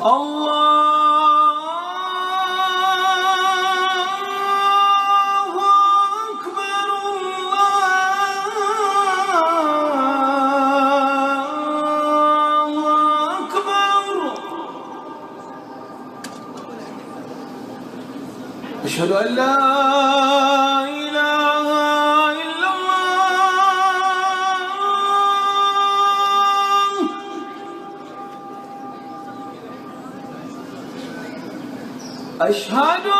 Allahu Ekber, Allahu Ekber. Eşhedü en la ilahe illallah. Eşhedü